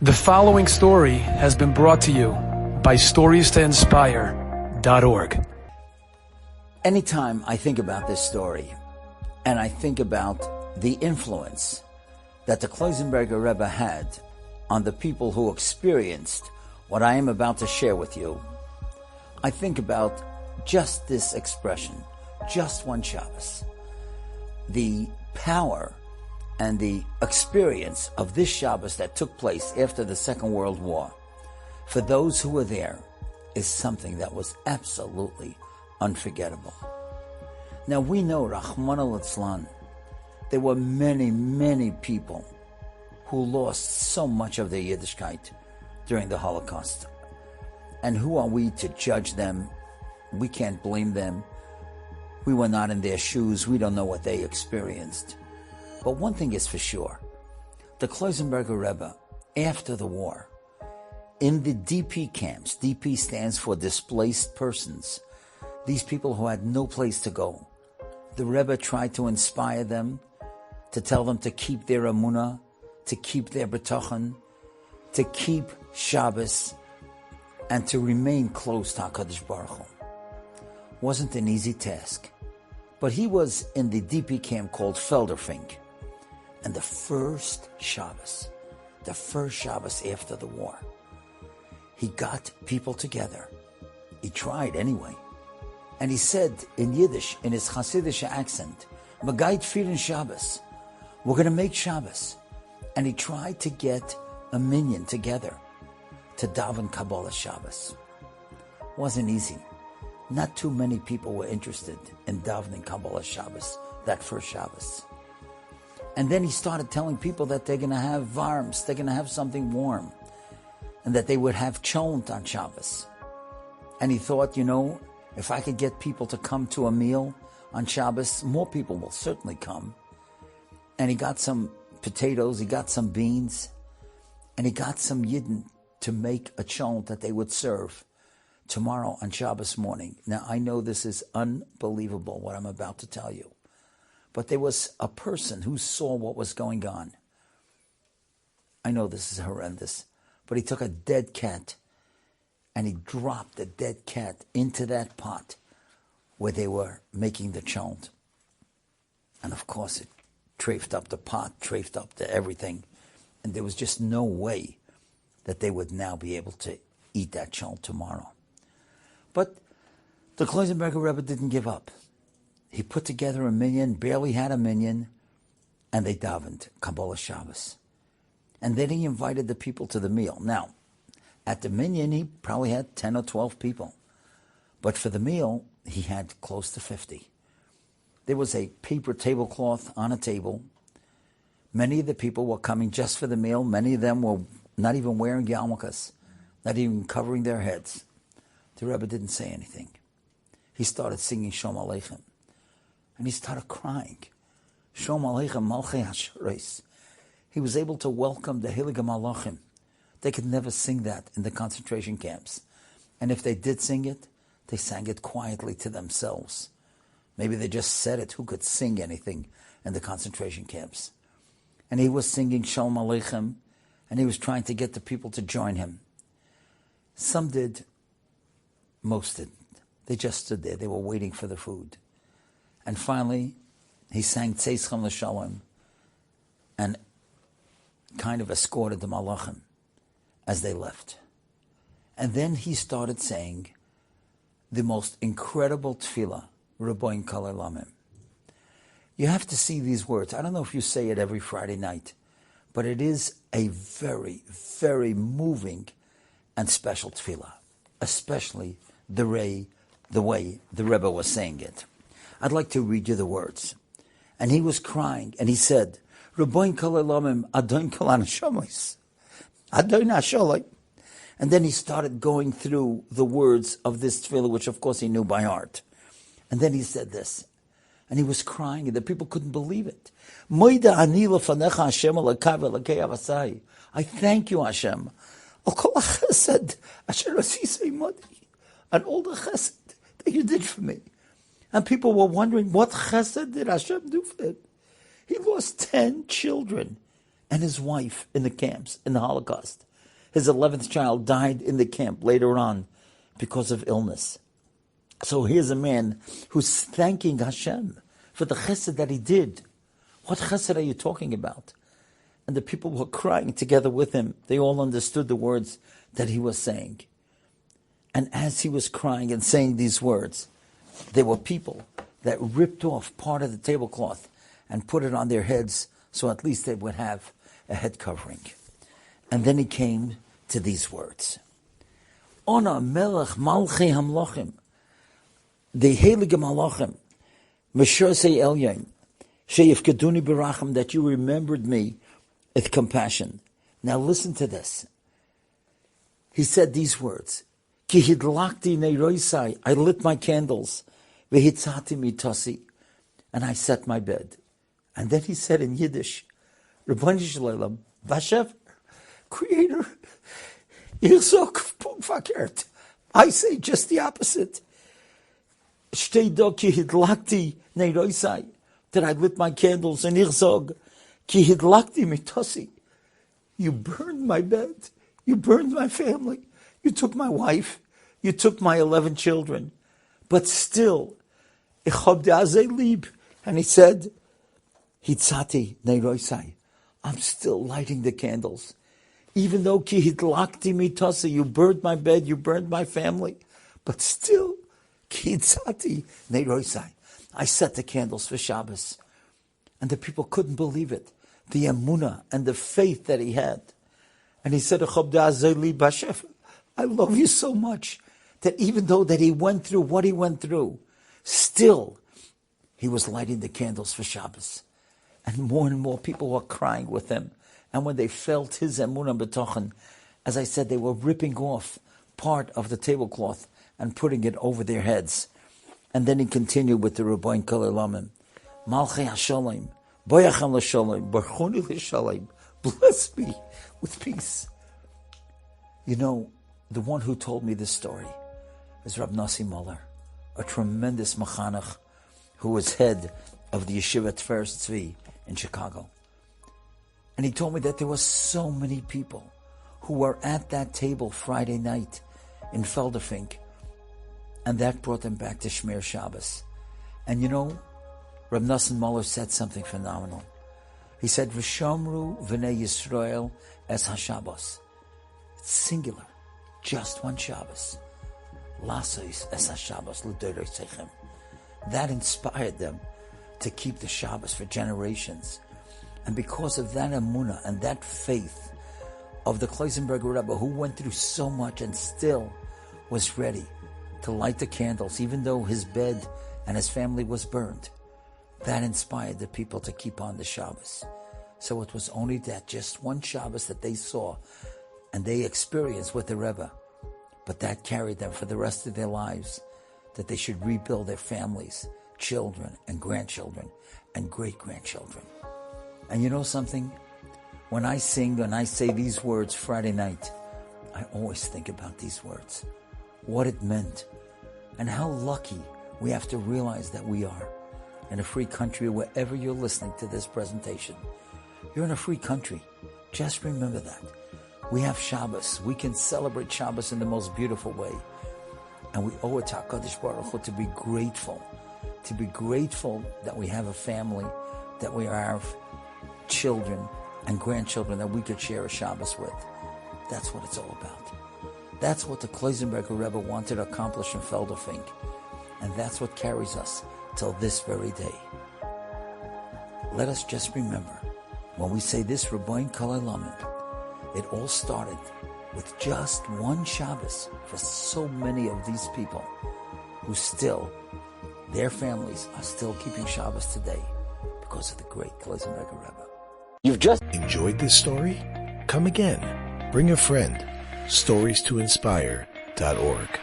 The following story has been brought to you by StoriesToInspire.org. Anytime I think about this story, and I think about the influence that the Kloisenberger Rebbe had on the people who experienced what I am about to share with you, I think about just this expression, just one Shabbos. The power and the experience of this Shabbos that took place after the Second World War, for those who were there, is something that was absolutely unforgettable. Now we know, Rahman al-Islam, there were many, many people who lost so much of their Yiddishkeit during the Holocaust. And who are we to judge them? We can't blame them. We were not in their shoes. We don't know what they experienced. But one thing is for sure, the Kloisenberger Rebbe, after the war, in the DP camps, DP stands for displaced persons, these people who had no place to go, the Rebbe tried to inspire them, to tell them to keep their emunah, to keep their betochen, to keep Shabbos, and to remain close to HaKadosh Baruch Hu. Wasn't an easy task, but he was in the DP camp called Felderfink. And the first Shabbos after the war, he got people together. He tried anyway. And he said in Yiddish, in his Hasidic accent, Magait Firin Shabbos, we're going to make Shabbos. And he tried to get a minyan together to daven Kabbalah Shabbos. Wasn't easy. Not too many people were interested in davening Kabbalah Shabbos, that first Shabbos. And then he started telling people that they're going to have varms, they're going to have something warm, and that they would have cholent on Shabbos. And he thought, if I could get people to come to a meal on Shabbos, more people will certainly come. And he got some potatoes, he got some beans, and he got some yidden to make a cholent that they would serve tomorrow on Shabbos morning. Now, I know this is unbelievable, what I'm about to tell you. But there was a person who saw what was going on. I know this is horrendous, but he took a dead cat and he dropped the dead cat into that pot where they were making the cholent. And of course it trafed up the pot, trafed up to everything, and there was just no way that they would now be able to eat that cholent tomorrow. But the Kloisenberger Rebbe didn't give up. He put together a minyan, barely had a minyan, and they davened Kabbalah Shabbos. And then he invited the people to the meal. Now, at the minyan, he probably had 10 or 12 people. But for the meal, he had close to 50. There was a paper tablecloth on a table. Many of the people were coming just for the meal. Many of them were not even wearing yarmulkes, not even covering their heads. The Rebbe didn't say anything. He started singing Shalom Aleichem. And he started crying. Shalom Aleichem Malchei HaSharais. He was able to welcome the Hilig HaMalachim. They could never sing that in the concentration camps. And if they did sing it, they sang it quietly to themselves. Maybe they just said it. Who could sing anything in the concentration camps? And he was singing Shalom Aleichem, and he was trying to get the people to join him. Some did, most didn't. They just stood there. They were waiting for the food. And finally, he sang Tzeischem L'Shalom and kind of escorted the Malachim as they left. And then he started saying the most incredible tefillah, Rabbi Kol Olamim. You have to see these words. I don't know if you say it every Friday night, but it is a very, very moving and special tefillah, especially the way the Rebbe was saying it. I'd like to read you the words. And he was crying, and he said, Rabbi Kol Olamim, Adon Kol Haneshamos, Adon HaSholoi. And then he started going through the words of this tefillah, which of course he knew by heart. And then he said this, and he was crying, and the people couldn't believe it. Moida ani lefanecha Hashem elakav elakei avasai. I thank you, Hashem. Al kol hachesed asher asisei imodi, and all the chesed that you did for me. And people were wondering, what chesed did Hashem do for him? He lost 10 children and his wife in the camps, in the Holocaust. his 11th child died in the camp later on because of illness. So here's a man who's thanking Hashem for the chesed that he did. What chesed are you talking about? And the people were crying together with him. They all understood the words that he was saying. And as he was crying and saying these words, there were people that ripped off part of the tablecloth and put it on their heads so at least they would have a head covering. And then he came to these words. Ona melech malchei hamlochim, the heilige malachim, Meshosei Elyon, sheyifkeduni berachim, that you remembered me with compassion. Now listen to this. He said these words. Ki hidlakti neiroisai, I lit my candles, vehitzati mitasi, and I set my bed. And then he said in Yiddish, Rabbani Shalom, Vashev, Creator, you're so verkehrt. I say just the opposite. Steh do ki hidlakti neiroisai, that I lit my candles, and ich sag, ki hidlakti mitasi, you burned my bed, you burned my family, you took my wife, you took my 11 children, but still, ich hab de lieb, and he said, hitzati neiroisai, I'm still lighting the candles. Even though ki hidlakti mitasi, you burned my bed, you burned my family, but still, ki hitzati neiroisai, I set the candles for Shabbos. And the people couldn't believe it. The emunah and the faith that he had. And he said, I love you so much that even though that he went through what he went through, still he was lighting the candles for Shabbos. And more people were crying with him. And when they felt his emunah b'tochen, as I said, they were ripping off part of the tablecloth and putting it over their heads. And then he continued with the Rabbi Kol Elamim. Malchei HaShalom, Boyachem l'Shalom, Barchoni l'Shalom, bless me with peace. You know, the one who told me this story is Rab Nossi Muller, a tremendous machanach who was head of the Yeshiva Tiferes Tzvi in Chicago. And he told me that there were so many people who were at that table Friday night in Felderfink, and that brought them back to Shmir Shabbos. And you know, Rab Nossi Muller said something phenomenal. He said, V'shomru v'nei Yisrael es HaShabbos. It's singular, just one Shabbos. Lasois es HaShabbos l'dorei sechem. That inspired them to keep the Shabbos for generations. And because of that emunah and that faith of the Kloisenberger Rebbe, who went through so much and still was ready to light the candles, even though his bed and his family was burned, that inspired the people to keep on the Shabbos. So it was only that just one Shabbos that they saw and they experienced with the Rebbe, but that carried them for the rest of their lives, that they should rebuild their families, children and grandchildren and great-grandchildren. And you know something? When I sing and I say these words Friday night, I always think about these words, what it meant, and how lucky we have to realize that we are in a free country. Wherever you're listening to this presentation, you're in a free country. Just remember that. We have Shabbos. We can celebrate Shabbos in the most beautiful way. And we owe it to HaKadosh Baruch Hu to be grateful that we have a family, that we have children and grandchildren that we could share a Shabbos with. That's what it's all about. That's what the Kloisenberger Rebbe wanted to accomplish in Felderfink. And that's what carries us till this very day. Let us just remember, when we say this Rabbi Kol Elamim, it all started with just one Shabbos for so many of these people who still, their families are still keeping Shabbos today because of the great Kloisenberger Rebbe. You've just enjoyed this story? Come again. Bring a friend. StoriesToInspire.org